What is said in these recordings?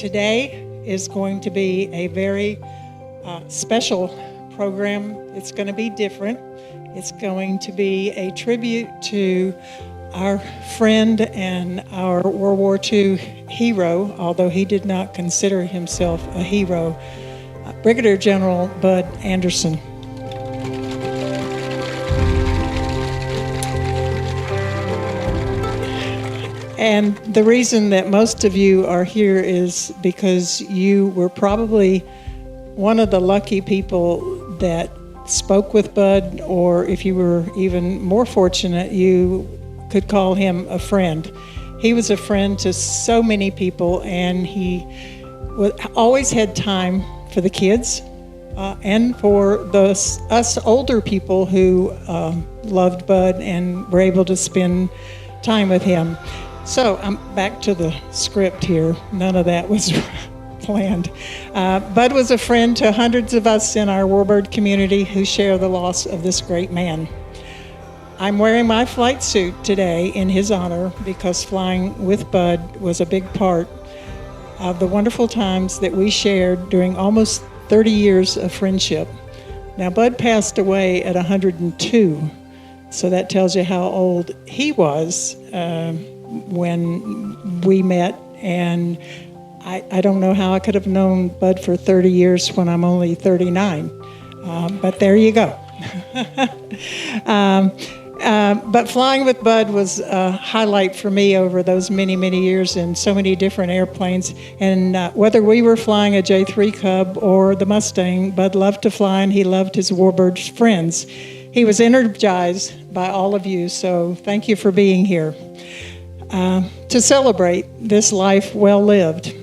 Today is going to be a very special program. It's going to be different. It's going to be a tribute to our friend and our World War II hero, although he did not consider himself a hero, Brigadier General Bud Anderson. And the reason that most of you are here is because you were probably one of the lucky people that spoke with Bud, or if you were even more fortunate, you could call him a friend. He was a friend to so many people, and he always had time for the kids and for us older people who loved Bud and were able to spend time with him. So I'm back to the script here. None of that was planned. Bud was a friend to hundreds of us in our Warbird community who share the loss of this great man. I'm wearing my flight suit today in his honor because flying with Bud was a big part of the wonderful times that we shared during almost 30 years of friendship. Now, Bud passed away at 102, so that tells you how old he was when we met, and I don't know how I could have known Bud for 30 years when I'm only 39, but there you go. But flying with Bud was a highlight for me over those many, many years in so many different airplanes. And whether we were flying a J3 Cub or the Mustang, Bud loved to fly, and he loved his Warbirds friends. He was energized by all of you, so thank you for being here. To celebrate this life well lived.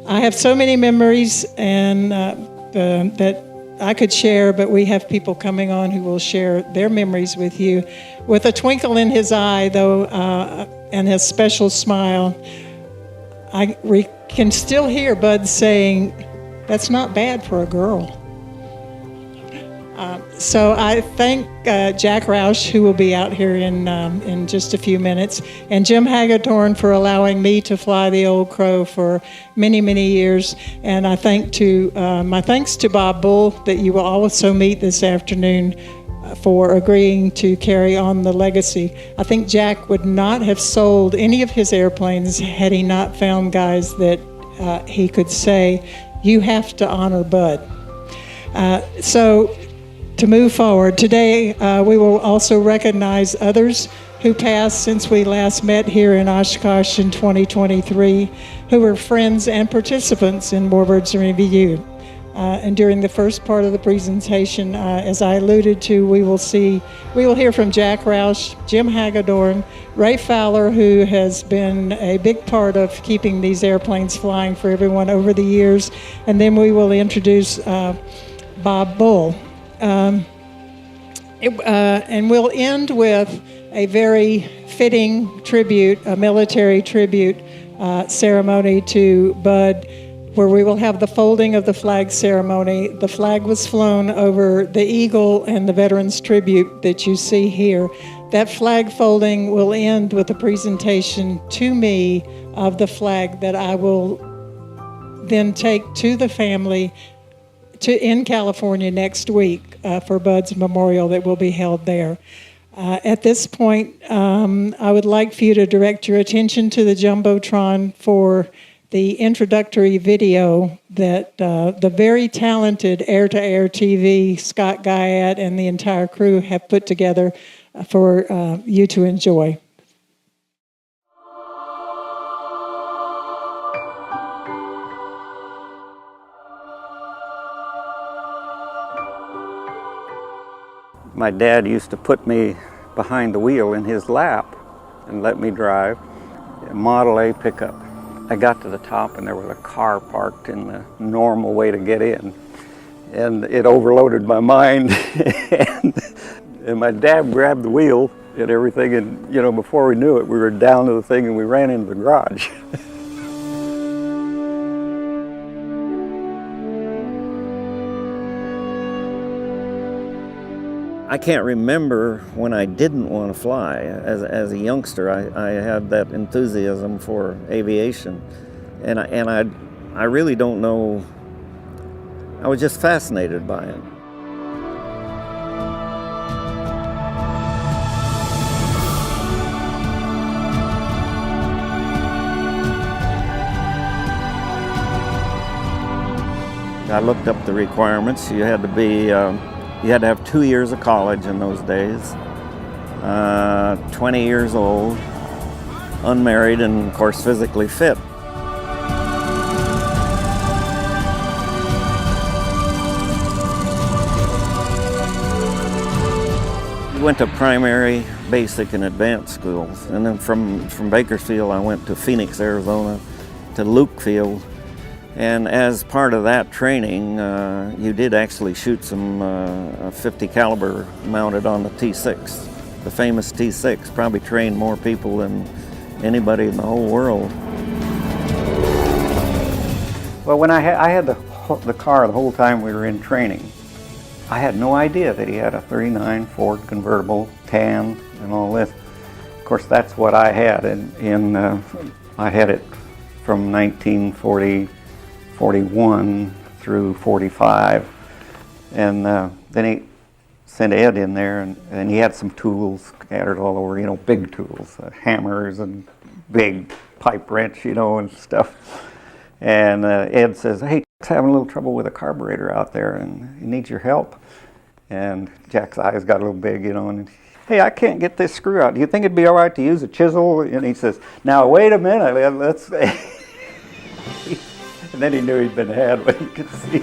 I have so many memories and that I could share, but we have people coming on who will share their memories with you. With a twinkle in his eye, though, and his special smile, I can still hear Bud saying, "That's not bad for a girl." So I thank Jack Roush, who will be out here in just a few minutes, and Jim Hagedorn for allowing me to fly the Old Crow for many, many years. And I thank my thanks to Bob Bull that you will also meet this afternoon for agreeing to carry on the legacy. I think Jack would not have sold any of his airplanes had he not found guys that he could say, "You have to honor Bud." To move forward, today we will also recognize others who passed since we last met here in Oshkosh in 2023, who were friends and participants in Warbirds Review. And during the first part of the presentation, as I alluded to, we will hear from Jack Roush, Jim Hagedorn, Ray Fowler, who has been a big part of keeping these airplanes flying for everyone over the years, and then we will introduce Bob Bull. And we'll end with a very fitting tribute, a military tribute ceremony to Bud, where we will have the folding of the flag ceremony. The flag was flown over the Eagle and the Veterans Tribute that you see here. That flag folding will end with a presentation to me of the flag that I will then take to the family in California next week for Bud's memorial that will be held there. At this point, I would like for you to direct your attention to the Jumbotron for the introductory video that the very talented Air-to-Air TV, Scott Guyat, and the entire crew have put together for you to enjoy. My dad used to put me behind the wheel in his lap and let me drive a Model A pickup. I got to the top and there was a car parked in the normal way to get in. And it overloaded my mind. and my dad grabbed the wheel and everything, and before we knew it, we were down to the thing and we ran into the garage. I can't remember when I didn't want to fly. As a youngster, I had that enthusiasm for aviation, and I really don't know. I was just fascinated by it. I looked up the requirements. You had to have 2 years of college in those days, 20 years old, unmarried, and of course physically fit. Went to primary, basic, and advanced schools, and then from Bakersfield I went to Phoenix, Arizona, to Luke Field, and as part of that training, you did actually shoot some 50 caliber mounted on the T6, the famous T6. Probably trained more people than anybody in the whole world. Well, when I had the car the whole time we were in training. I had no idea that he had a 39 Ford convertible, tan, and all this. Of course, that's what I had. I had it from 1941 through 45. And then he sent Ed in there, and he had some tools scattered all over, you know, big tools, hammers and big pipe wrench, you know, and stuff. And Ed says, "Hey, Jack's having a little trouble with a carburetor out there, and he needs your help." And Jack's eyes got a little big, you know, and, "Hey, I can't get this screw out. Do you think it'd be all right to use a chisel?" And he says, "Now, wait a minute, let's..." And then he knew he'd been had when he could see.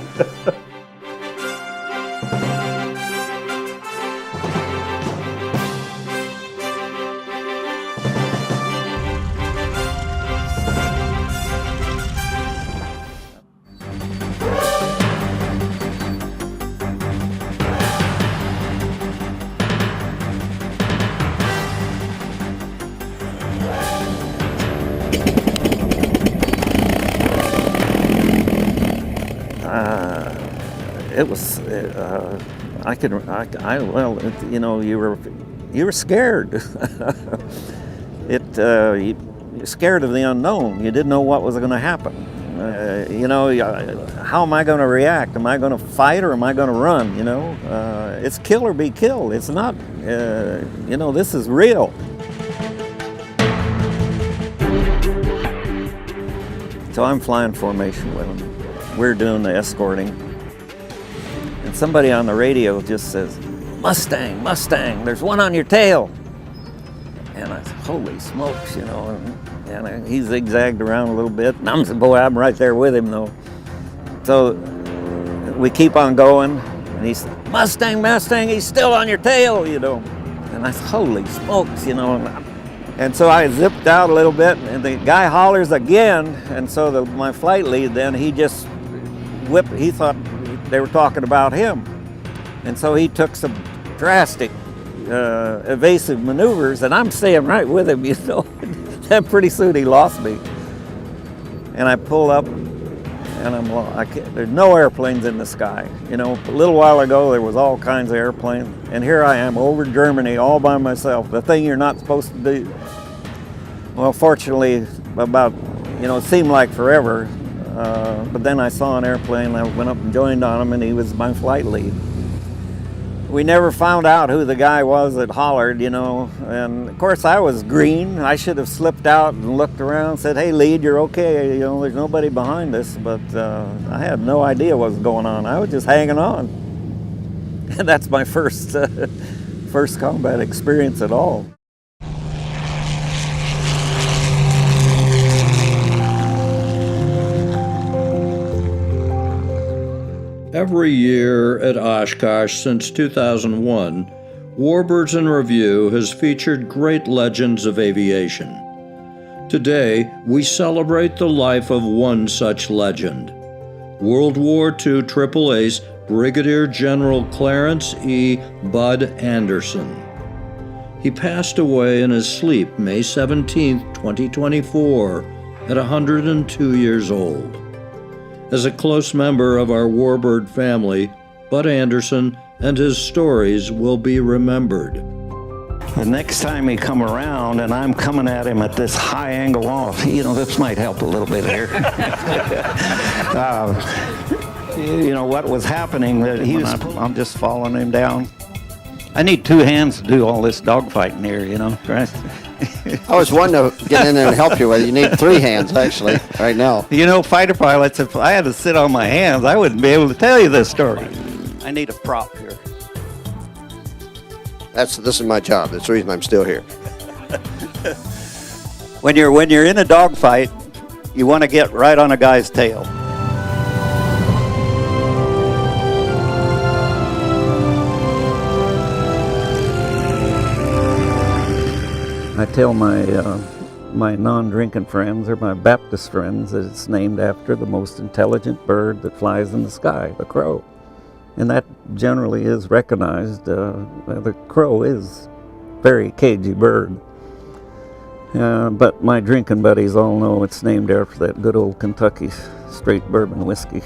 It was, well, you know, you were scared. You're scared of the unknown. You didn't know what was going to happen. You know, how am I going to react? Am I going to fight or am I going to run? You know, it's kill or be killed. It's not, you know, this is real. So I'm flying formation with him. We're doing the escorting. And somebody on the radio just says, "Mustang, Mustang, there's one on your tail." And I said, "Holy smokes," you know, and he zigzagged around a little bit. And I'm saying, "Boy, I'm right there with him though." So we keep on going, and he said, "Mustang, Mustang, he's still on your tail," you know. And I said, "Holy smokes," you know. And so I zipped out a little bit, and the guy hollers again, and so my flight lead then, he just whipped, he thought they were talking about him. And so he took some drastic evasive maneuvers, and I'm staying right with him, you know. Then pretty soon he lost me. And I pull up, and there's no airplanes in the sky. You know, a little while ago there was all kinds of airplanes, and here I am over Germany all by myself, the thing you're not supposed to do. Well, fortunately, about, you know, it seemed like forever, but then I saw an airplane, I went up and joined on him, and he was my flight lead. We never found out who the guy was that hollered, you know, and of course I was green. I should have slipped out and looked around and said, "Hey, lead, you're okay, you know, there's nobody behind us," but I had no idea what was going on. I was just hanging on. And that's my first combat experience at all. Every year at Oshkosh since 2001, Warbirds in Review has featured great legends of aviation. Today, we celebrate the life of one such legend, World War II Triple Ace Brigadier General Clarence E. Bud Anderson. He passed away in his sleep May 17, 2024, at 102 years old. As a close member of our Warbird family, Bud Anderson and his stories will be remembered. The next time he come around and I'm coming at him at this high angle off, this might help a little bit here. What was happening, that I'm just following him down. I need two hands to do all this dogfighting here, I was wanting to get in there and help you with it. You need three hands, actually, right now. Fighter pilots, if I had to sit on my hands, I wouldn't be able to tell you this story. I need a prop here. This is my job. That's the reason I'm still here. When you're in a dogfight, you want to get right on a guy's tail. I tell my non-drinking friends or my Baptist friends that it's named after the most intelligent bird that flies in the sky, the crow. And that generally is recognized. The crow is a very cagey bird. But my drinking buddies all know it's named after that good old Kentucky straight bourbon whiskey.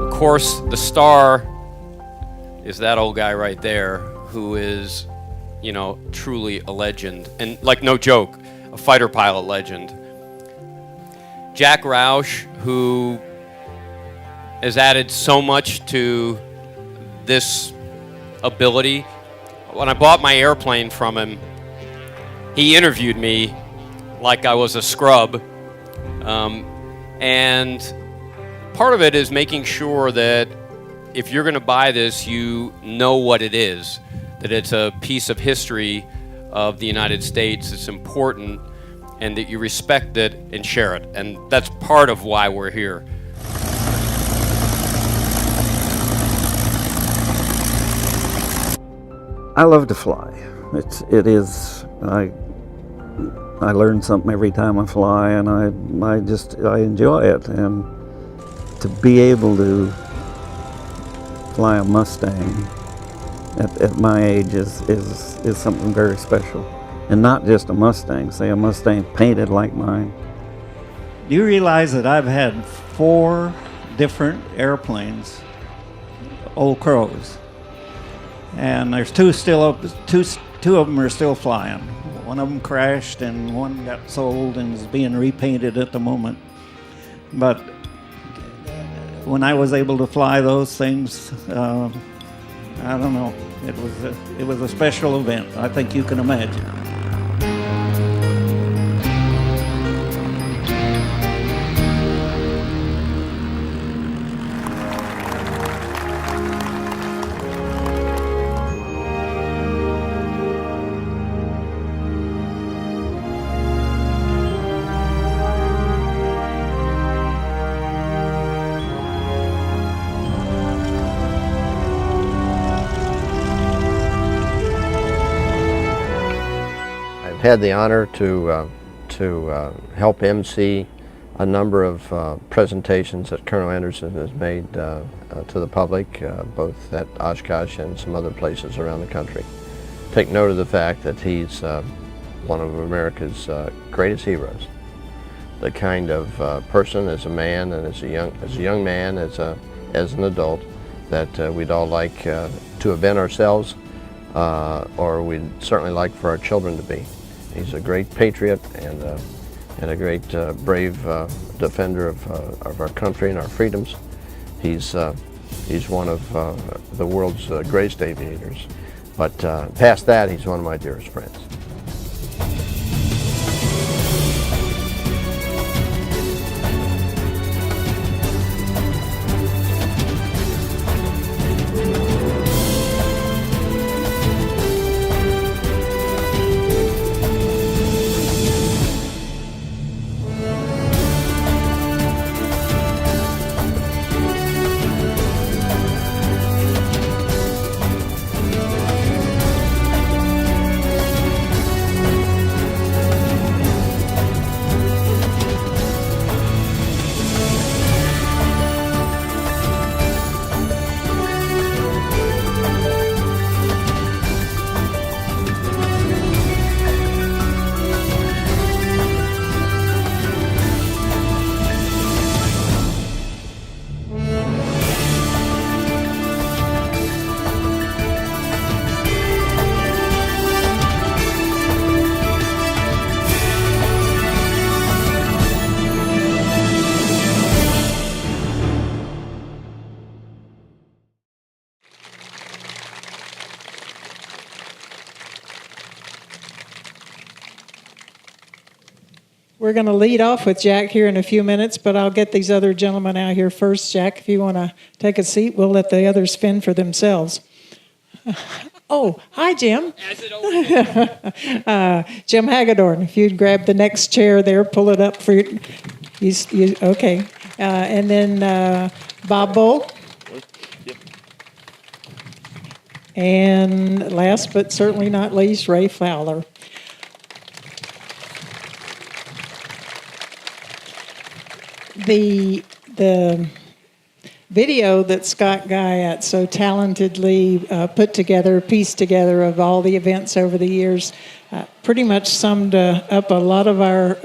Of course, the star is that old guy right there who is, truly a legend. And like, no joke, a fighter pilot legend. Jack Roush, who has added so much to this ability. When I bought my airplane from him, he interviewed me like I was a scrub. And part of it is making sure that if you're going to buy this, you know what it is, that it's a piece of history of the United States, it's important, and that you respect it and share it. And that's part of why we're here. I love to fly. I learn something every time I fly, and I enjoy it. And to be able to fly a Mustang at my age is something very special. And not just a Mustang, say a Mustang painted like mine. Do you realize that I've had 4 different airplanes, old crows, and there's 2 still up, 2 of them are still flying. One of them crashed and one got sold and is being repainted at the moment. But when I was able to fly those things, I don't know, it was a special event. I think you can imagine. Had the honor to help MC a number of presentations that Colonel Anderson has made to the public, both at Oshkosh and some other places around the country. Take note of the fact that he's one of America's greatest heroes. The kind of person, as a man and as a young man, as an adult, that we'd all like to have been ourselves, or we'd certainly like for our children to be. He's a great patriot and a great brave defender of our country and our freedoms. He's one of the world's greatest aviators. But past that, he's one of my dearest friends. We're going to lead off with Jack here in a few minutes, but I'll get these other gentlemen out here first. Jack, if you want to take a seat, we'll let the others fend for themselves. Oh, hi, Jim. As it always is. Jim Hagedorn, if you'd grab the next chair there, pull it up for you. Okay. And then Bob Bull. Yep. And last but certainly not least, Ray Fowler. The video that Scott Guyat so talentedly put together, pieced together of all the events over the years, pretty much summed up a lot of our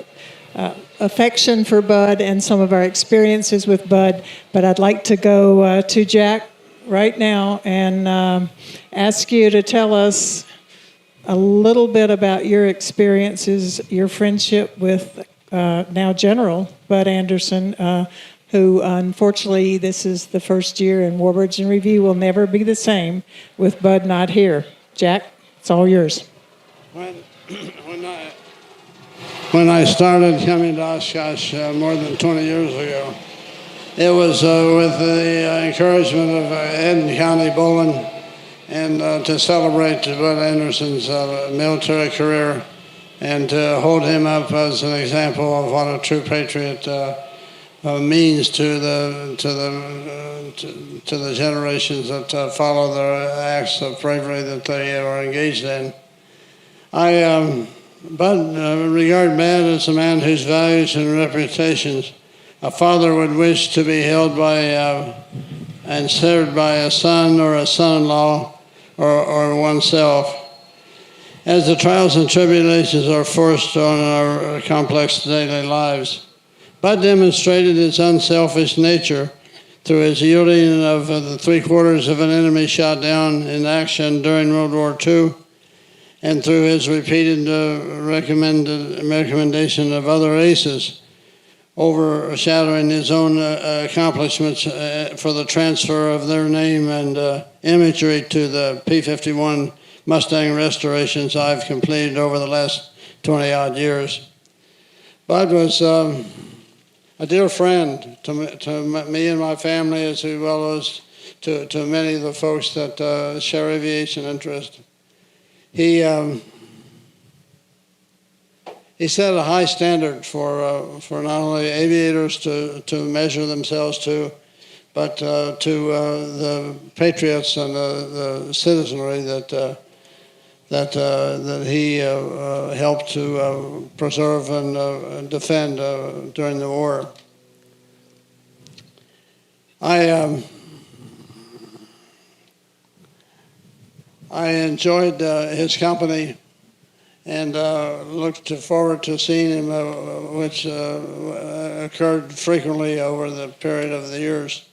affection for Bud and some of our experiences with Bud. But I'd like to go to Jack right now and ask you to tell us a little bit about your experiences, your friendship with now General Bud Anderson, who unfortunately this is the first year in Warbirds in Review will never be the same with Bud not here. Jack, it's all yours. When I started coming to Oshkosh more than 20 years ago, it was with the encouragement of Eden County Bowling and to celebrate Bud Anderson's military career and to hold him up as an example of what a true patriot means to the generations that follow the acts of bravery that they are engaged in. I regard Bud as a man whose values and reputations a father would wish to be held by and served by a son or a son-in-law or oneself. As the trials and tribulations are forced on our complex daily lives, Bud demonstrated his unselfish nature through his yielding of the 3/4 of an enemy shot down in action during World War II, and through his repeated recommendation of other aces, overshadowing his own accomplishments for the transfer of their name and imagery to the P-51 Mustang restorations I've completed over the last 20-odd years. Bud was a dear friend to me and my family, as well as to many of the folks that share aviation interest. He set a high standard for not only aviators to measure themselves to, but to the patriots and the citizenry that he helped to preserve and defend during the war. I enjoyed his company and looked forward to seeing him, which occurred frequently over the period of the years.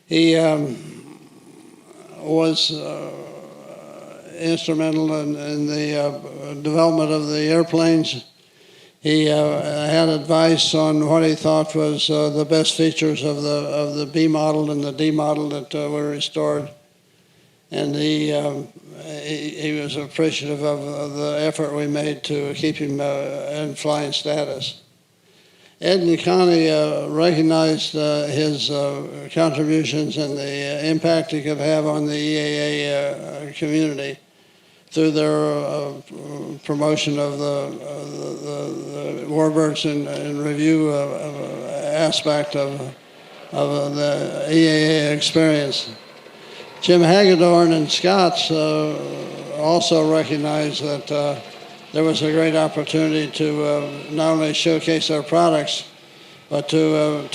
He was instrumental in the development of the airplanes. He had advice on what he thought was the best features of the B model and the D model that were restored. And he was appreciative of the effort we made to keep him in flying status. Eden County recognized his contributions and the impact he could have on the EAA community through their promotion of the Warbirds and review aspect of the EAA experience. Jim Hagedorn and Scott's also recognized that there was a great opportunity to not only showcase our products, but to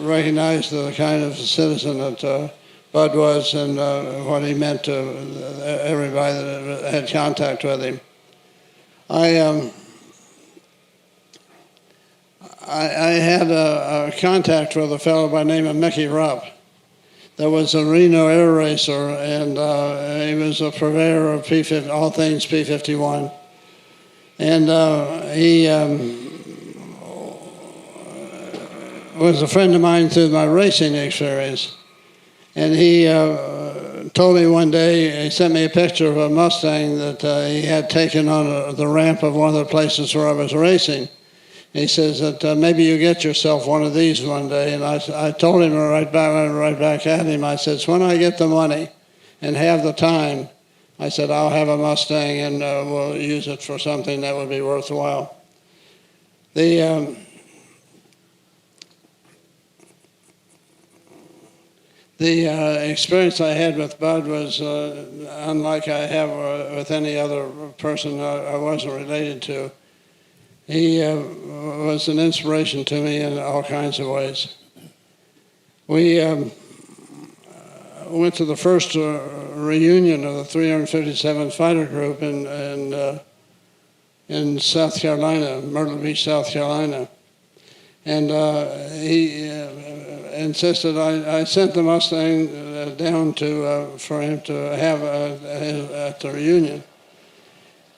recognize the kind of citizen that Bud was and what he meant to everybody that had contact with him. I had a contact with a fellow by the name of Mickey Rupp. That was a Reno air racer, and he was a purveyor of all things P-51. And he was a friend of mine through my racing experience. And he told me one day, he sent me a picture of a Mustang that he had taken on the ramp of one of the places where I was racing. He says that maybe you get yourself one of these one day. And I told him right back at him, I said, when I get the money and have the time, I said, I'll have a Mustang and we'll use it for something that would be worthwhile. The experience I had with Bud was unlike I have with any other person I wasn't related to. He was an inspiration to me in all kinds of ways. We went to the first reunion of the 357th Fighter Group in South Carolina, Myrtle Beach, South Carolina. And he insisted I sent the Mustang down for him to have at the reunion.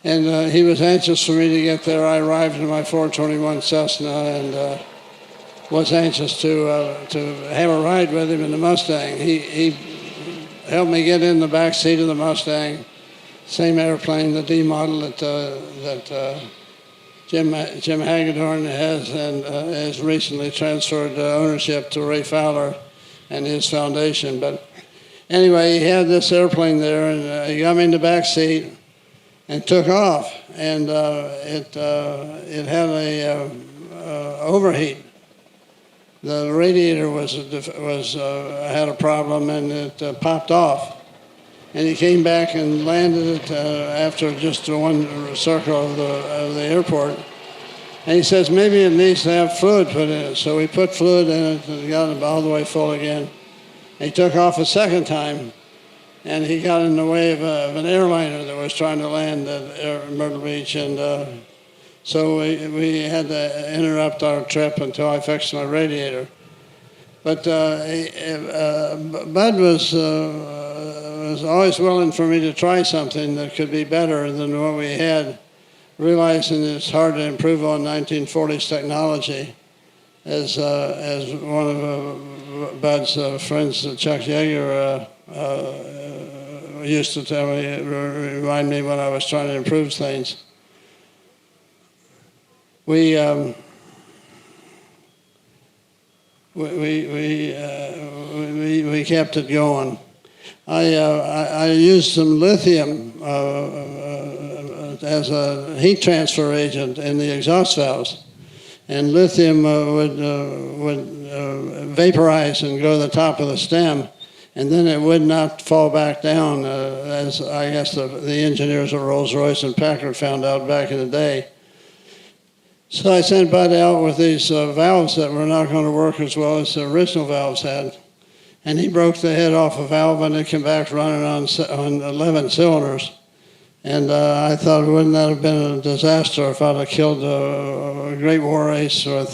And he was anxious for me to get there. I arrived in my 421 Cessna and was anxious to have a ride with him in the Mustang. He helped me get in the back seat of the Mustang, same airplane, the D model that Jim Hagedorn has and has recently transferred ownership to Ray Fowler and his foundation. But anyway, he had this airplane there, and he got me in the back seat and took off, and it had a overheat. The radiator had a problem, and it popped off. And he came back and landed it after just one circle of the airport. And he says, maybe it needs to have fluid put in it. So we put fluid in it and got it all the way full again. And he took off a second time, and he got in the way of an airliner that was trying to land at Myrtle Beach. And so we had to interrupt our trip until I fixed my radiator. But Bud was always willing for me to try something that could be better than what we had, realizing it's hard to improve on 1940s technology. As one of Bud's friends, Chuck Yeager, used to tell me, remind me when I was trying to improve things. We kept it going. I used some lithium as a heat transfer agent in the exhaust valves, and lithium would vaporize and go to the top of the stem, and then it would not fall back down, as I guess the engineers of Rolls-Royce and Packard found out back in the day. So I sent Bud out with these valves that were not going to work as well as the original valves had. And he broke the head off a valve, and it came back running on 11 cylinders. And I thought, wouldn't that have been a disaster if I'd have killed a great war ace with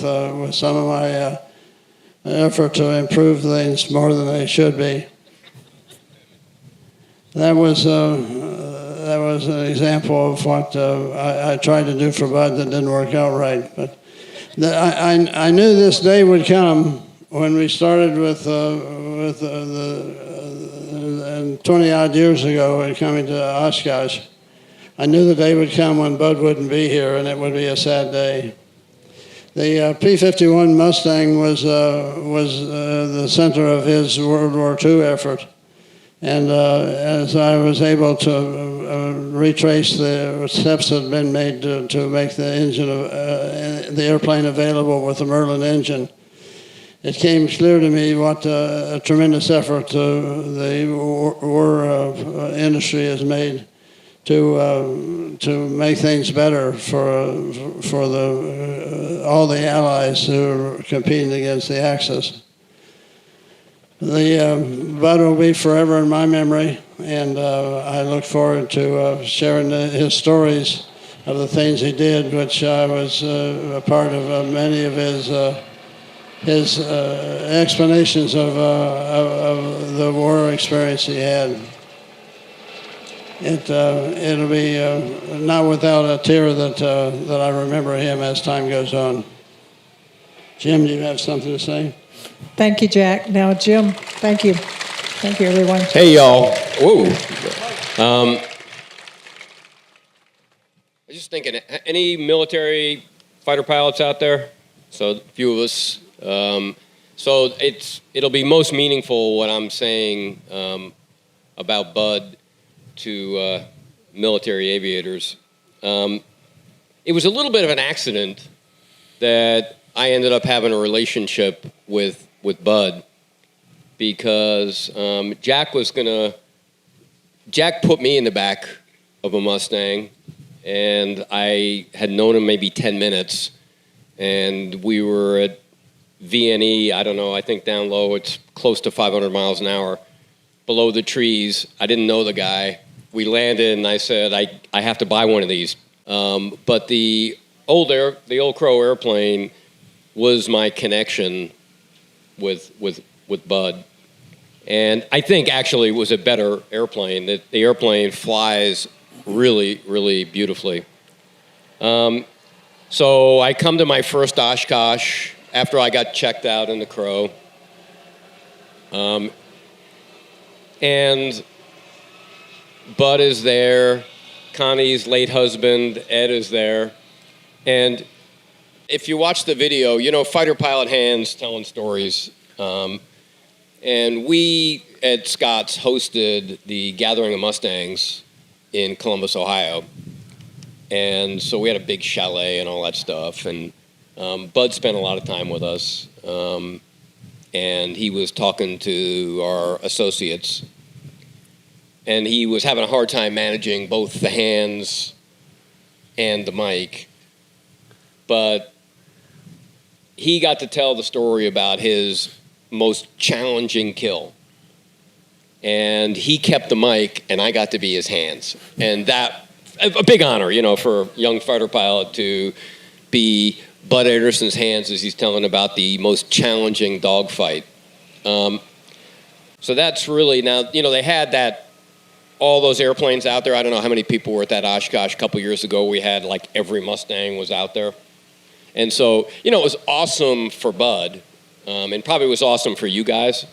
some of my effort to improve things more than they should be. That was an example of what I tried to do for Bud that didn't work out right. But I knew this day would come when we started with 20-odd years ago and coming to Oshkosh. I knew the day would come when Bud wouldn't be here, and it would be a sad day. The P-51 Mustang was the center of his World War II effort. And as I was able to retrace the steps that had been made to make the engine the airplane available with the Merlin engine, it came clear to me what a tremendous effort the war industry has made to make things better for all the allies who are competing against the Axis. The Bud will be forever in my memory, and I look forward to sharing his stories of the things he did, which I was a part of many of his explanations of the war experience he had. It'll be not without a tear that I remember him as time goes on. Jim, do you have something to say? Thank you, Jack. Now, Jim, thank you. Thank you, everyone. Hey, y'all. Whoa. I was just thinking, any military fighter pilots out there, so a few of us. So it'll be most meaningful what I'm saying about Bud to military aviators. It was a little bit of an accident that I ended up having a relationship with Bud, because Jack put me in the back of a Mustang, and I had known him maybe 10 minutes, and we were at VNE, I don't know, I think down low, it's close to 500 miles an hour, below the trees. I didn't know the guy. We landed, and I said, I have to buy one of these. But the old Crow airplane was my connection with Bud. And I think actually it was a better airplane. The airplane flies really, really beautifully. So I come to my first Oshkosh after I got checked out in the Crow. And Bud is there, Connie's late husband, Ed, is there. And if you watch the video, you know, fighter pilot hands telling stories. And we at Scott's hosted the Gathering of Mustangs in Columbus, Ohio. And so we had a big chalet and all that stuff. And Bud spent a lot of time with us. And he was talking to our associates. And he was having a hard time managing both the hands and the mic. But he got to tell the story about his most challenging kill. And he kept the mic, and I got to be his hands. And that, a big honor, you know, for a young fighter pilot to be Bud Anderson's hands as he's telling about the most challenging dogfight. So that's really, now, you know, they had that, all those airplanes out there. I don't know how many people were at that Oshkosh a couple years ago. We had like every Mustang was out there. And so, you know, it was awesome for Bud, and probably was awesome for you guys.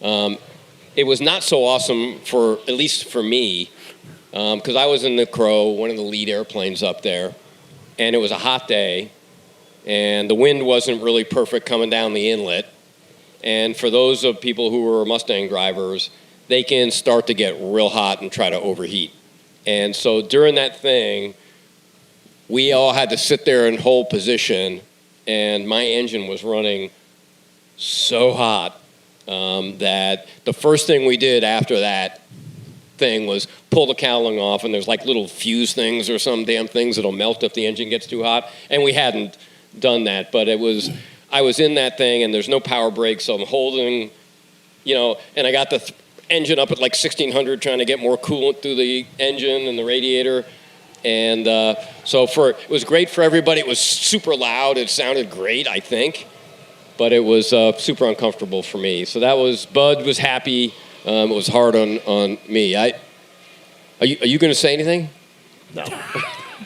It was not so awesome for, at least for me, because I was in the Crow, one of the lead airplanes up there, and it was a hot day, and the wind wasn't really perfect coming down the inlet. And for those of people who were Mustang drivers, they can start to get real hot and try to overheat. And so during that thing, we all had to sit there and hold position, and my engine was running so hot that the first thing we did after that thing was pull the cowling off, and there's like little fuse things or some damn things that'll melt if the engine gets too hot. And we hadn't done that, but I was in that thing, and there's no power brake, so I'm holding, you know, and I got the engine up at like 1600 trying to get more coolant through the engine and the radiator. And so it was great for everybody. It was super loud. It sounded great, I think. But it was super uncomfortable for me. So that was, Bud was happy. It was hard on me. Are you going to say anything? No.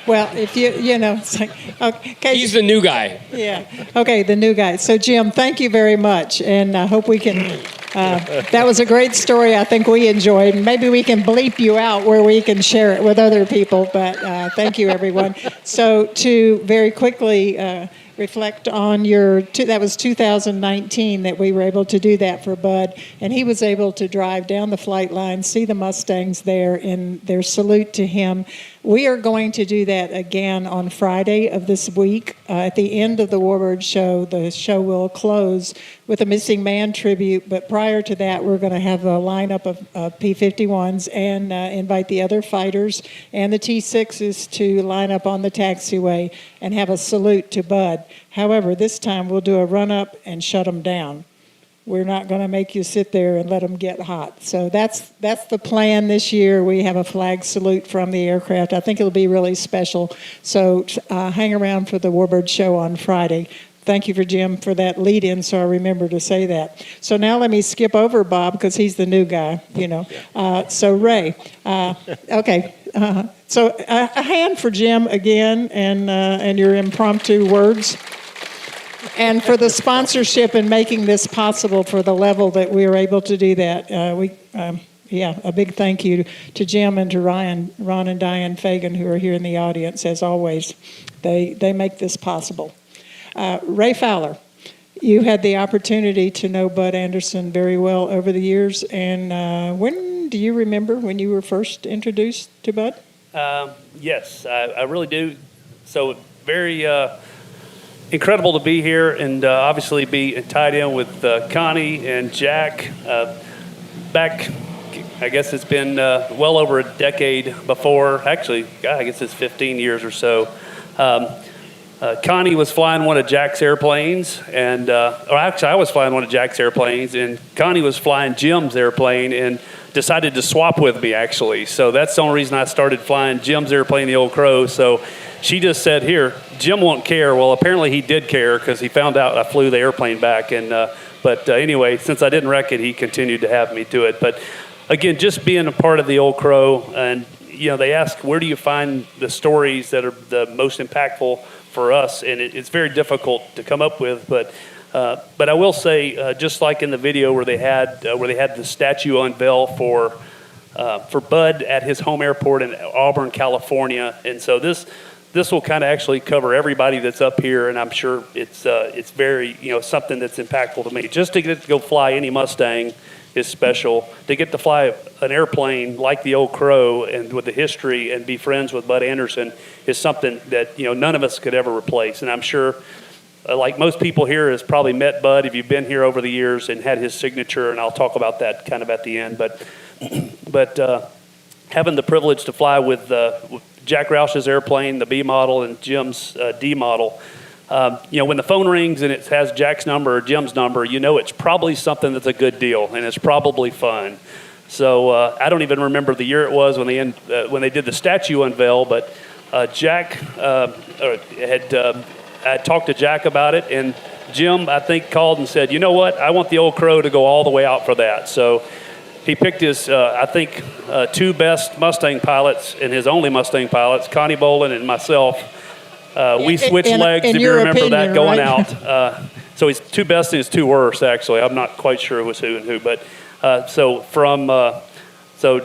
Well, if you know, it's like, okay. He's the new guy. Yeah. Okay, the new guy. So, Jim, thank you very much, and I hope we can. That was a great story. I think we enjoyed. Maybe we can bleep you out where we can share it with other people. But thank you, everyone. So, to very quickly reflect on that was 2019 that we were able to do that for Bud, and he was able to drive down the flight line, see the Mustangs there, and their salute to him. We are going to do that again on Friday of this week. At the end of the Warbirds show, the show will close with a missing man tribute, but prior to that, we're going to have a lineup of P-51s and invite the other fighters and the T-6s to line up on the taxiway and have a salute to Bud. However, this time we'll do a run-up and shut them down. We're not going to make you sit there and let them get hot. So that's the plan this year. We have a flag salute from the aircraft. I think it'll be really special. So hang around for the Warbird show on Friday. Thank you, Jim, for that lead-in, so I remember to say that. So now let me skip over Bob, because he's the new guy, you know. So Ray, okay. So a hand for Jim again, and your impromptu words. And for the sponsorship and making this possible for the level that we were able to do that. Yeah, a big thank you to Jim and to Ron and Diane Fagan, who are here in the audience, as always. They make this possible. Ray Fowler, you had the opportunity to know Bud Anderson very well over the years, and when do you remember when you were first introduced to Bud? Yes, I really do. So very incredible to be here and obviously be tied in with Connie and Jack. Back, I guess it's been well over a decade before. Actually, I guess it's 15 years or so. Connie was flying one of Jack's airplanes, and or actually I was flying one of Jack's airplanes, and Connie was flying Jim's airplane and decided to swap with me, actually. So that's the only reason I started flying Jim's airplane, the Old Crow. So she just said, here, Jim won't care. Well, apparently he did care because he found out I flew the airplane back. And but anyway, since I didn't wreck it, he continued to have me do it. But again, just being a part of the Old Crow, and you know, they ask, where do you find the stories that are the most impactful for us? And it's very difficult to come up with, but I will say, just like in the video where they had the statue unveil for Bud at his home airport in Auburn, California, and so this will kind of actually cover everybody that's up here, and I'm sure it's very, you know, something that's impactful to me. Just to get to go fly any Mustang is special. To get to fly an airplane like the Old Crow and with the history and be friends with Bud Anderson is something that, you know, none of us could ever replace. And I'm sure, like most people here, has probably met Bud if you've been here over the years and had his signature, and I'll talk about that kind of at the end. But having the privilege to fly with Jack Roush's airplane, the B model, and Jim's D model, you know, when the phone rings and it has Jack's number or Jim's number, you know it's probably something that's a good deal and it's probably fun. So I don't even remember the year it was when they did the statue unveil, but Jack I talked to Jack about it, and Jim, I think, called and said, you know what, I want the Old Crow to go all the way out for that. So he picked his, I think, two best Mustang pilots and his only Mustang pilots, Connie Bolin and myself. We switched legs, if you remember that, going out. So his two best and his two worst, actually. I'm not quite sure who was who and who. But so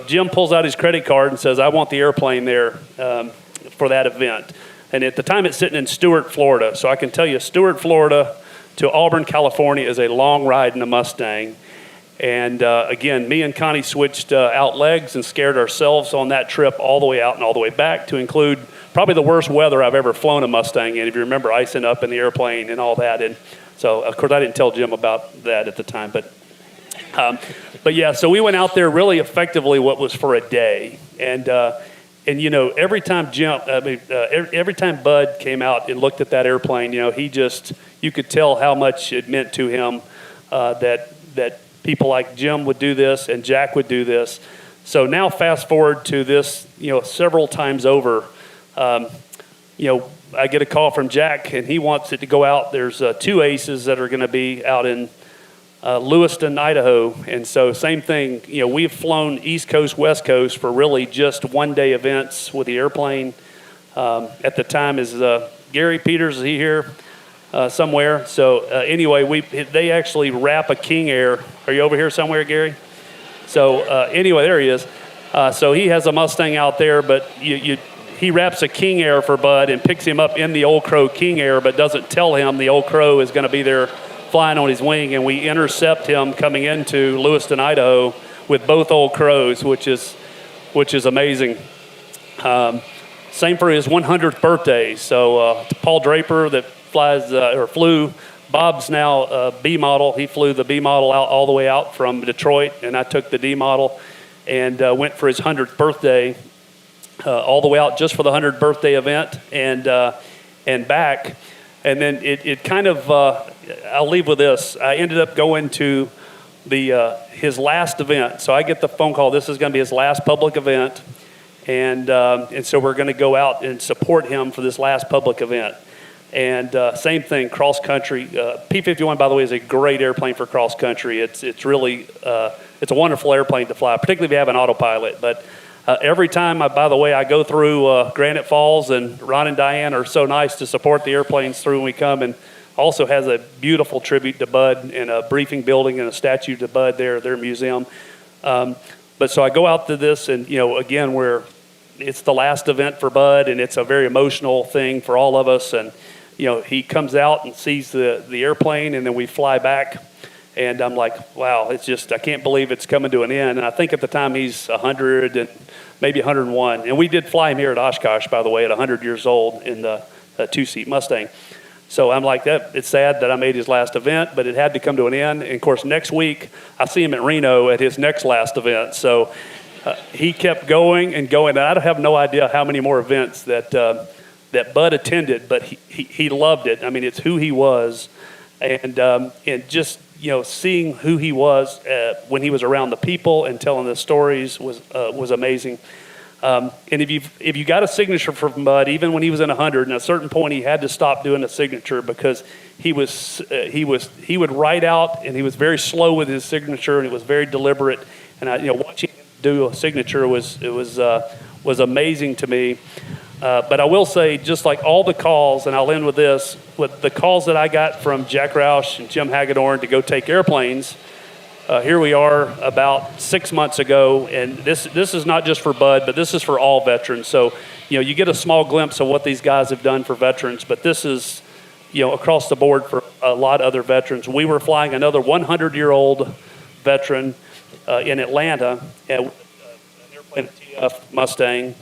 Jim pulls out his credit card and says, I want the airplane there for that event. And at the time, it's sitting in Stuart, Florida. So I can tell you, Stuart, Florida to Auburn, California is a long ride in a Mustang. And again, me and Connie switched out legs and scared ourselves on that trip all the way out and all the way back, to include probably the worst weather I've ever flown a Mustang in, if you remember, icing up in the airplane and all that. And so, of course, I didn't tell Jim about that at the time. But yeah, so we went out there really effectively what was for a day. And you know, every time every time Bud came out and looked at that airplane, you know, you could tell how much it meant to him that people like Jim would do this and Jack would do this. So now fast forward to this, you know, several times over, you know, I get a call from Jack and he wants it to go out. There's two aces that are going to be out in Lewiston, Idaho. And so same thing, you know, we've flown East Coast, West Coast for really just one-day events with the airplane. At the time is Gary Peters, is he here somewhere? So anyway, they actually wrap a King Air. Are you over here somewhere, Gary? So anyway, there he is. So he has a Mustang out there, but he wraps a King Air for Bud and picks him up in the Old Crow King Air, but doesn't tell him the Old Crow is going to be there flying on his wing, and we intercept him coming into Lewiston, Idaho, with both Old Crows, which is amazing. Same for his 100th birthday. So Paul Draper that flew Bob's now B model. He flew the B model out all the way out from Detroit, and I took the D model and went for his 100th birthday all the way out just for the 100th birthday event and back. And then it kind of, I'll leave with this. I ended up going to his last event. So I get the phone call, this is going to be his last public event. And so we're going to go out and support him for this last public event. And same thing, cross country. P-51, by the way, is a great airplane for cross country. It's really, it's a wonderful airplane to fly, particularly if you have an autopilot. But every time, by the way, I go through Granite Falls, and Ron and Diane are so nice to support the airplanes through when we come, and also has a beautiful tribute to Bud and a briefing building and a statue to Bud there at their museum. But so I go out to this, and again, it's the last event for Bud, and it's a very emotional thing for all of us. And he comes out and sees the airplane, and then we fly back. And I'm like, wow, it's just, I can't believe it's coming to an end. And I think at the time he's 100 and maybe 101. And we did fly him here at Oshkosh, by the way, at 100 years old in the two-seat Mustang. So I'm like, it's sad that I made his last event, but it had to come to an end. And of course, next week, I see him at Reno at his next last event. So he kept going and going. And I have no idea how many more events that Bud attended, but he loved it. I mean, it's who he was. And just, seeing who he was when he was around the people and telling the stories was amazing. And if you got a signature from Bud, even when he was in 100, and at a certain point he had to stop doing a signature because he would write out, and he was very slow with his signature, and it was very deliberate. And watching him do a signature was amazing to me. But I will say, just like all the calls, and I'll end with this, with the calls that I got from Jack Roush and Jim Hagedorn to go take airplanes, here we are about 6 months ago, and this is not just for Bud, but this is for all veterans. So, you get a small glimpse of what these guys have done for veterans, but this is, across the board for a lot of other veterans. We were flying another 100-year-old veteran in Atlanta, an airplane, a TF Mustang,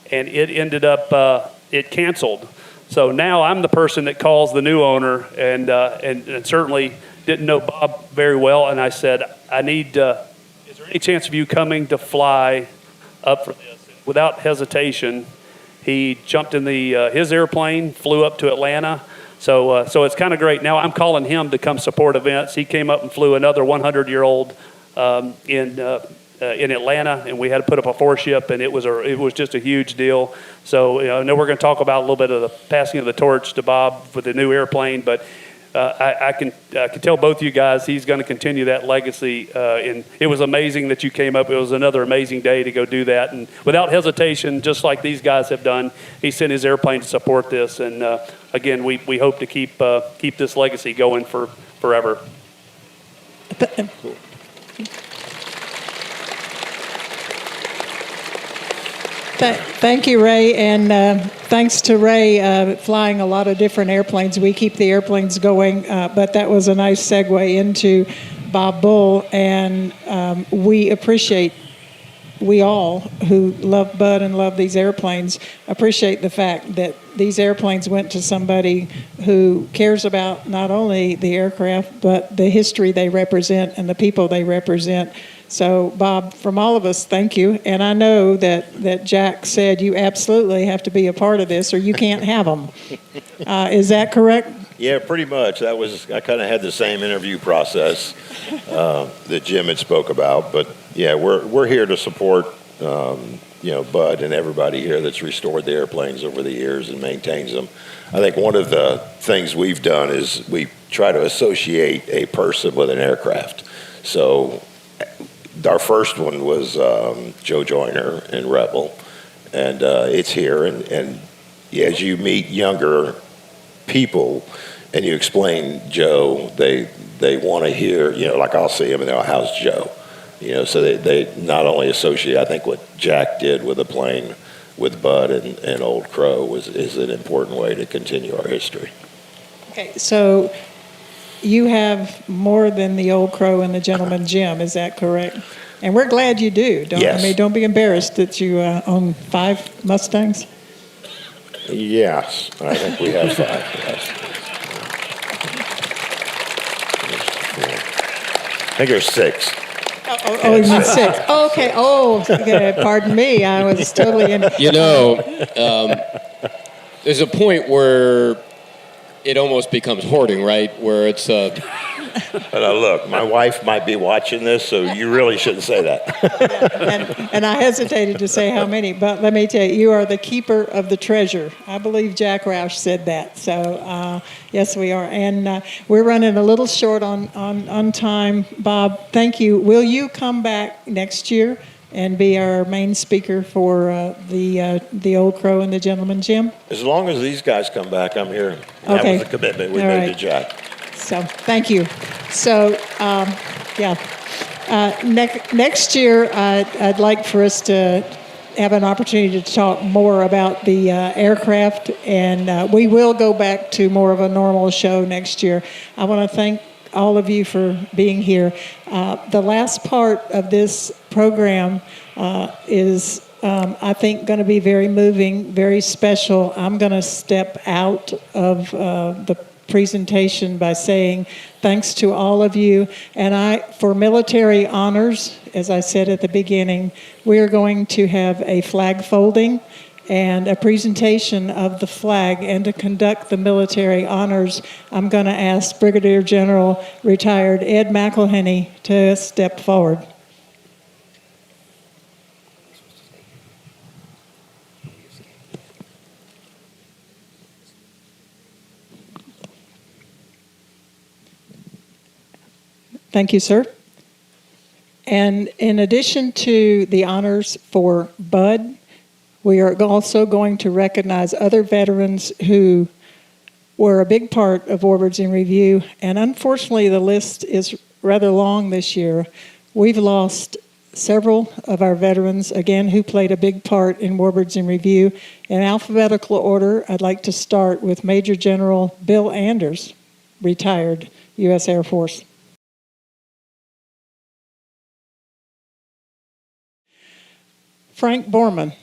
and it ended up, it canceled. So now I'm the person that calls the new owner, and certainly didn't know Bob very well, and I said, is there any chance of you coming to fly up for this? Without hesitation, he jumped in his airplane, flew up to Atlanta. So it's kind of great. Now I'm calling him to come support events. He came up and flew another 100-year-old in Atlanta, and we had to put up a four-ship, and it was just a huge deal. So I know we're going to talk about a little bit of the passing of the torch to Bob for the new airplane, but I can tell both you guys he's going to continue that legacy. And it was amazing that you came up. It was another amazing day to go do that, and without hesitation, just like these guys have done, he sent his airplane to support this. And again, we hope to keep this legacy going for forever. Thank you, Ray, and thanks to Ray flying a lot of different airplanes. We keep the airplanes going, but that was a nice segue into Bob Bull, and we all who love Bud and love these airplanes appreciate the fact that these airplanes went to somebody who cares about not only the aircraft, but the history they represent and the people they represent. So, Bob, from all of us, thank you. And I know that Jack said you absolutely have to be a part of this or you can't have them. Is that correct? Yeah, pretty much. I kind of had the same interview process that Jim had spoke about. But, yeah, we're here to support, Bud and everybody here that's restored the airplanes over the years and maintains them. I think one of the things we've done is we try to associate a person with an aircraft. So our first one was Joe Joyner in Rebel, and it's here. And as you meet younger people and you explain Joe, they want to hear, like I'll see them and they'll, how's Joe? So they not only associate, I think what Jack did with the plane with Bud and Old Crow is an important way to continue our history. Okay, so you have more than the Old Crow and the Gentleman Jim, is that correct? And we're glad you do. Yes. Don't be embarrassed that you own 5 Mustangs. Yes, I think we have 5. Yes. I think there's 6. Oh, you mean 6. Oh, okay. Oh, okay. Pardon me. I was totally in. There's a point where it almost becomes hoarding, right? Where it's But look, my wife might be watching this, so you really shouldn't say that. and I hesitated to say how many, but let me tell you, you are the keeper of the treasure. I believe Jack Roush said that. So, yes, we are. And we're running a little short on time. Bob, thank you. Will you come back next year and be our main speaker for the Old Crow and the Gentleman Jim? As long as these guys come back, I'm here. That Okay. was the commitment we All made right. to Jack. So, thank you. So, yeah. Next year, I'd like for us to have an opportunity to talk more about the aircraft, and we will go back to more of a normal show next year. I want to thank all of you for being here. The last part of this program is, I think, going to be very moving, very special. I'm going to step out of the presentation by saying thanks to all of you. And for military honors, as I said at the beginning, we are going to have a flag folding and a presentation of the flag. And to conduct the military honors, I'm going to ask Brigadier General retired Ed McElhenney to step forward. Thank you, sir. And in addition to the honors for Bud, we are also going to recognize other veterans who were a big part of Warbirds in Review. And unfortunately, the list is rather long this year. We've lost several of our veterans, again, who played a big part in Warbirds in Review. In alphabetical order, I'd like to start with Major General Bill Anders, retired U.S. Air Force. Frank Borman,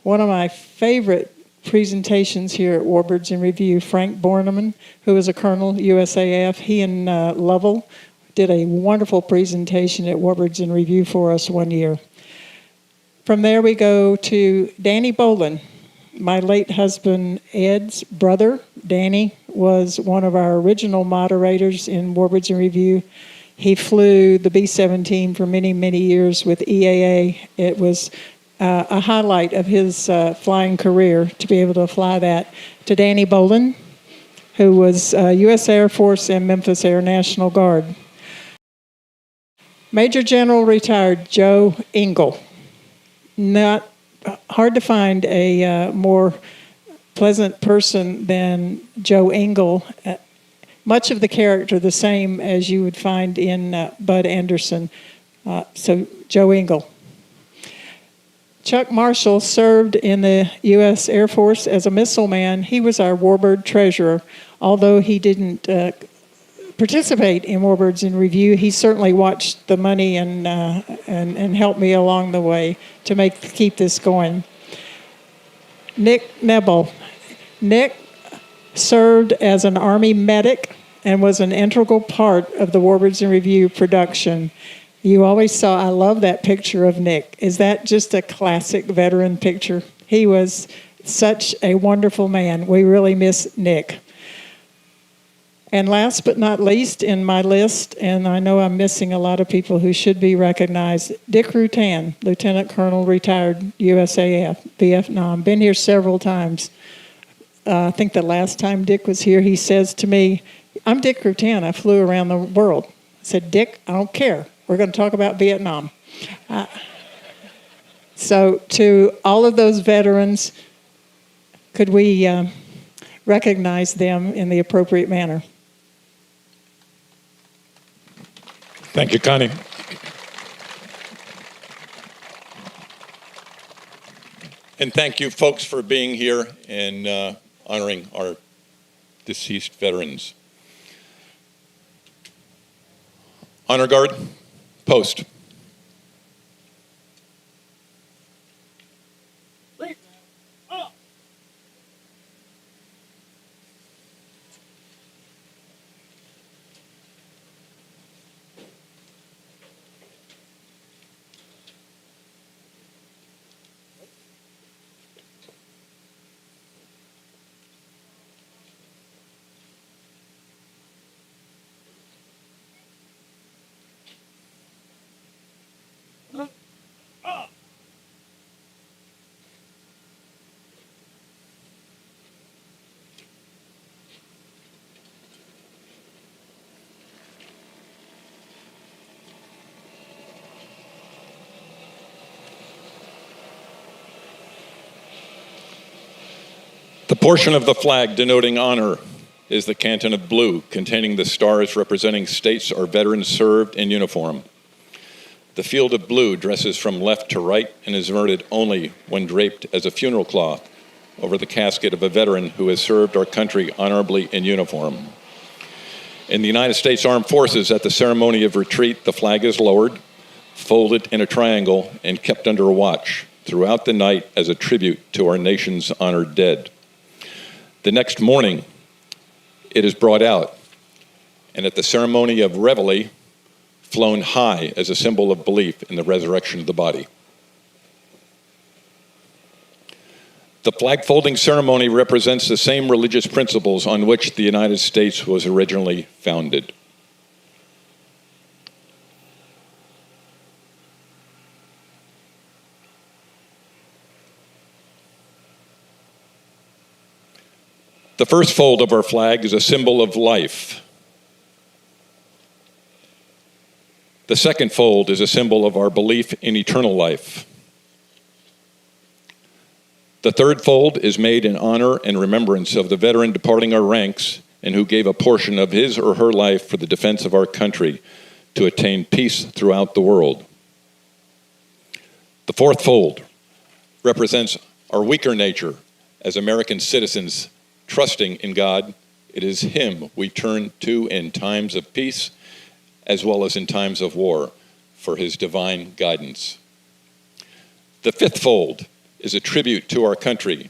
one of my favorite presentations here at Warbirds in Review. Frank Borman, who is a colonel, USAF, he and Lovell did a wonderful presentation at Warbirds in Review for us one year. From there we go to Danny Bolin, my late husband Ed's brother. Danny was one of our original moderators in Warbirds in Review. He flew the B-17 for many, many years with EAA. It was a highlight of his flying career to be able to fly that. To Danny Bolin, who was U.S. Air Force and Memphis Air National Guard. Major General retired Joe Engel. Not hard to find a more pleasant person than Joe Engel. Much of the character the same as you would find in Bud Anderson. So Joe Engel. Chuck Marshall served in the U.S. Air Force as a missile man. He was our Warbird treasurer. Although he didn't participate in Warbirds in Review, he certainly watched the money and helped me along the way to keep this going. Nick Nebel. Nick served as an Army medic and was an integral part of the Warbirds in Review production. You always saw, I love that picture of Nick. Is that just a classic veteran picture? He was such a wonderful man. We really miss Nick. And last but not least in my list, and I know I'm missing a lot of people who should be recognized, Dick Rutan, Lieutenant Colonel, retired USAF, Vietnam. Been here several times. I think the last time Dick was here, he says to me, I'm Dick Rutan, I flew around the world. I said, Dick, I don't care. We're going to talk about Vietnam. So to all of those veterans, could we recognize them in the appropriate manner? Thank you, Connie. And thank you, folks, for being here and honoring our deceased veterans. Honor Guard, post. The portion of the flag denoting honor is the canton of blue, containing the stars representing states or veterans served in uniform. The field of blue dresses from left to right and is inverted only when draped as a funeral cloth over the casket of a veteran who has served our country honorably in uniform. In the United States Armed Forces, at the ceremony of retreat, the flag is lowered, folded in a triangle, and kept under watch throughout the night as a tribute to our nation's honored dead. The next morning, it is brought out, and at the ceremony of reveille, flown high as a symbol of belief in the resurrection of the body. The flag folding ceremony represents the same religious principles on which the United States was originally founded. The first fold of our flag is a symbol of life. The second fold is a symbol of our belief in eternal life. The third fold is made in honor and remembrance of the veteran departing our ranks and who gave a portion of his or her life for the defense of our country to attain peace throughout the world. The fourth fold represents our weaker nature as American citizens trusting in God. It is Him we turn to in times of peace as well as in times of war for His divine guidance. The fifth fold is a tribute to our country.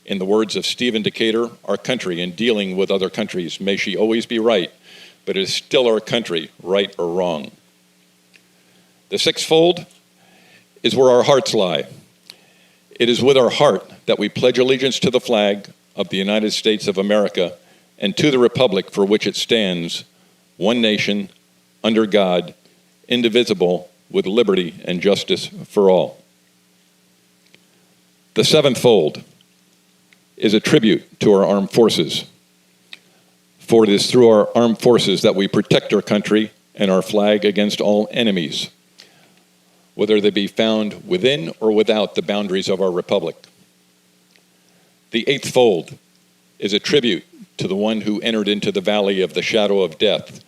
In the words of Stephen Decatur, our country in dealing with other countries, may she always be right, but it is still our country, right or wrong. The sixth fold is where our hearts lie. It is with our heart that we pledge allegiance to the flag of the United States of America and to the republic for which it stands, one nation, under God, indivisible, with liberty and justice for all. The seventh fold is a tribute to our armed forces. For it is through our armed forces that we protect our country and our flag against all enemies, whether they be found within or without the boundaries of our republic. The eighth fold is a tribute to the one who entered into the valley of the shadow of death,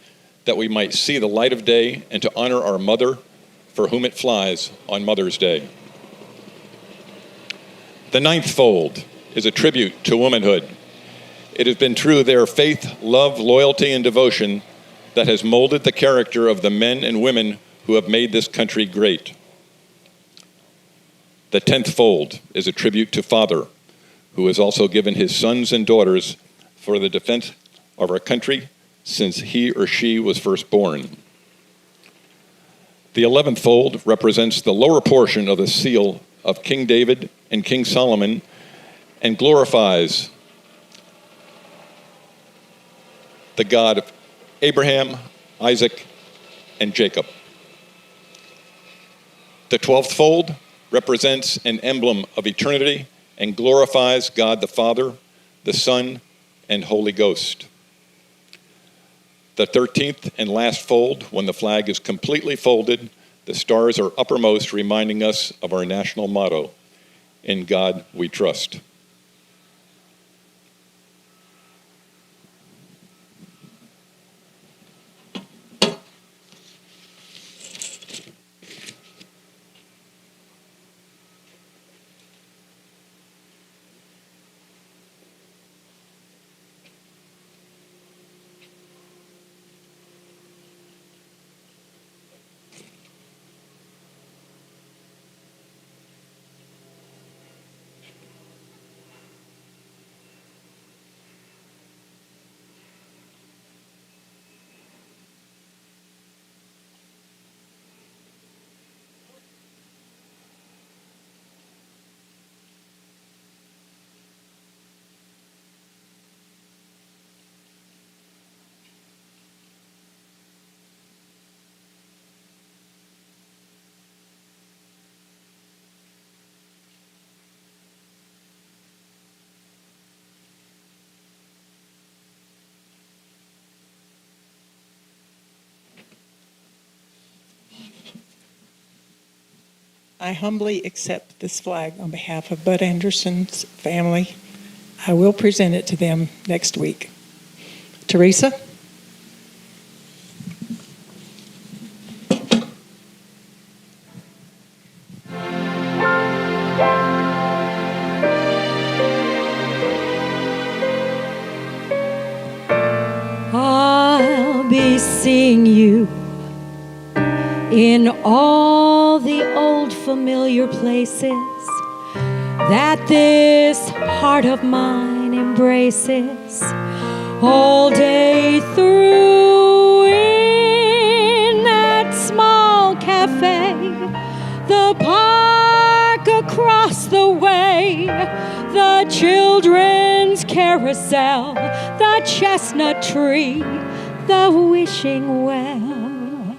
that we might see the light of day and to honor our mother, for whom it flies on Mother's Day. The ninth fold is a tribute to womanhood. It has been through their faith, love, loyalty, and devotion that has molded the character of the men and women who have made this country great. The 10th fold is a tribute to Father, who has also given his sons and daughters for the defense of our country since he or she was first born. The 11th fold represents the lower portion of the seal of King David and King Solomon and glorifies the God of Abraham, Isaac, and Jacob. The 12th fold represents an emblem of eternity and glorifies God the Father, the Son, and Holy Ghost. The 13th and last fold, when the flag is completely folded, the stars are uppermost, reminding us of our national motto, "In God we trust." I humbly accept this flag on behalf of Bud Anderson's family. I will present it to them next week. Teresa? all the old familiar places that this heart of mine embraces all day through. In that small cafe, the park across the way, the children's carousel, the chestnut tree, the wishing well.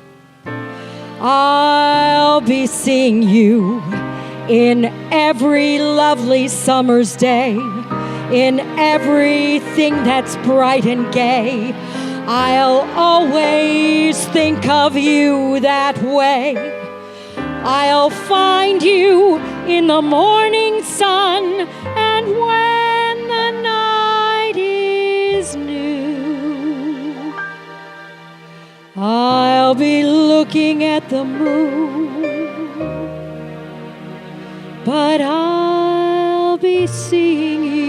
I'll be seeing you in every lovely summer's day, in everything that's bright and gay. I'll always think of you that way. I'll find you in the morning sun, and when the night is new, I'll be looking at the moon, but I'll be seeing you.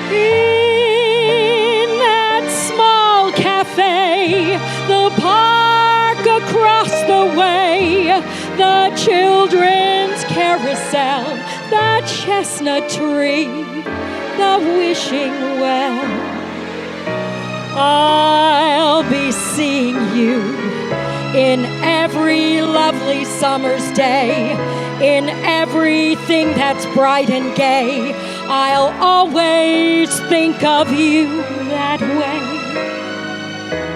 In that small cafe, the park across the way, the children's carousel, the chestnut tree, the wishing well. I'll be seeing you in every lovely summer's day, in everything that's bright and gay. I'll always think of you that way.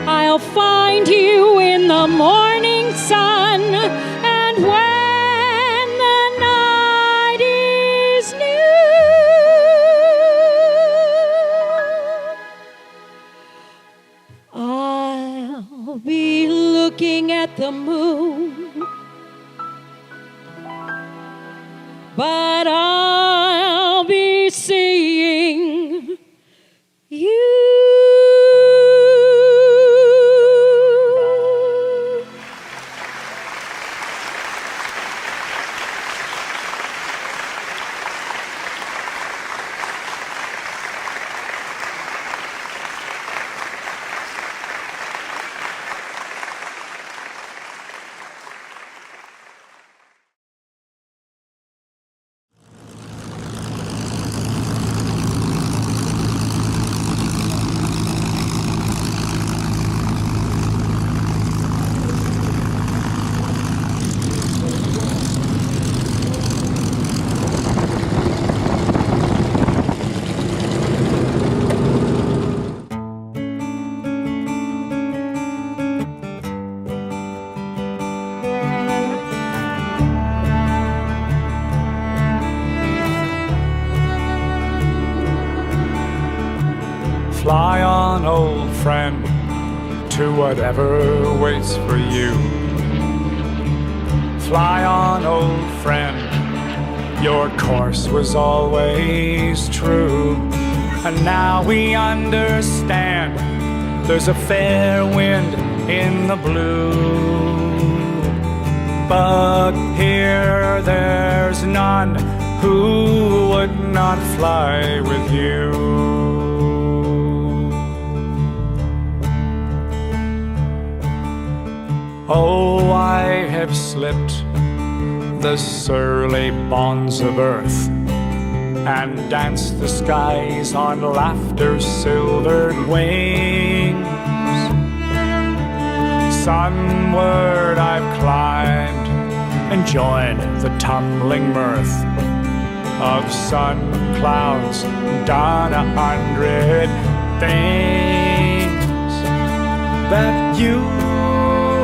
I'll find you in the morning sun, and when the night is new, I'll be looking at the moon, but I'll be seeing you. Fly on, old friend, to whatever waits for you. Fly on, old friend, your course was always true. And now we understand there's a fair wind in the blue. But here there's none who would not fly with you. Oh, I have slipped the surly bonds of earth and danced the skies on laughter's silvered wings. Sunward I've climbed and joined the tumbling mirth of sun clouds, done 100 things that you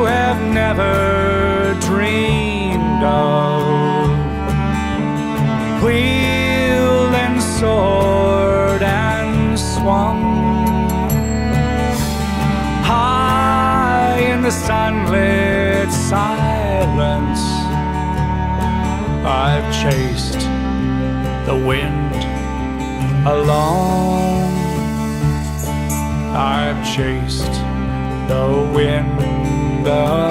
have never dreamed of. Wheeled and soared and swung high in the sunlit silence. I've chased the wind alone. I've chased the wind alone.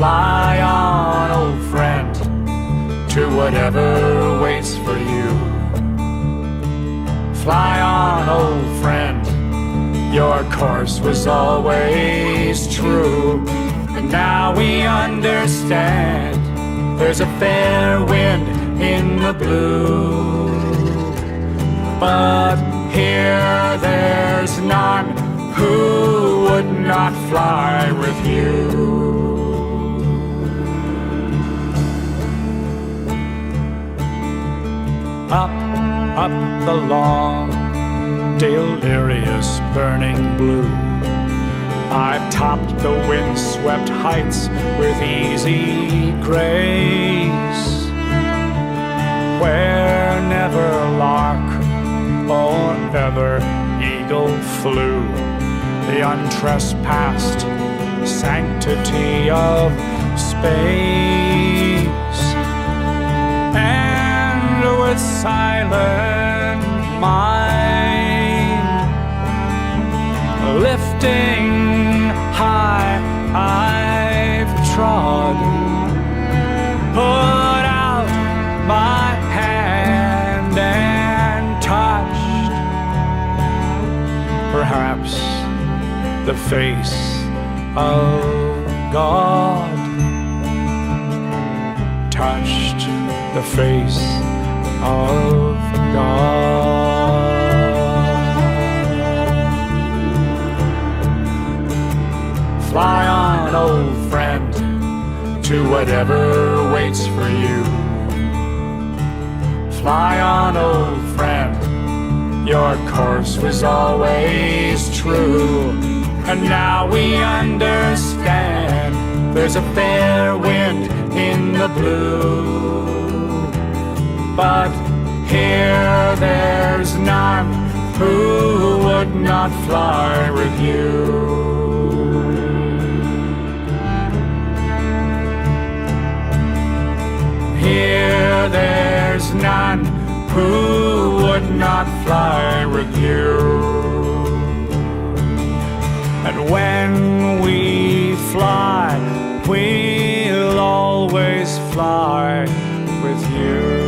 Fly on, old friend, to whatever waits for you. Fly on, old friend, your course was always true. And now we understand there's a fair wind in the blue. But here there's none who would not fly with you. Up the long, delirious, burning blue, I've topped the windswept heights with easy grace, where never lark or ever eagle flew, the untrespassed sanctity of space. And with silent mind, lifting high, I've trod, put out my hand and touched, perhaps, the face of God. Touched the face of God. Fly on, old friend, to whatever waits for you. Fly on, old friend, your course was always true. And now we understand there's a fair wind in the blue. But here there's none who would not fly with you. Here there's none who would not fly with you. And when we fly, we'll always fly with you.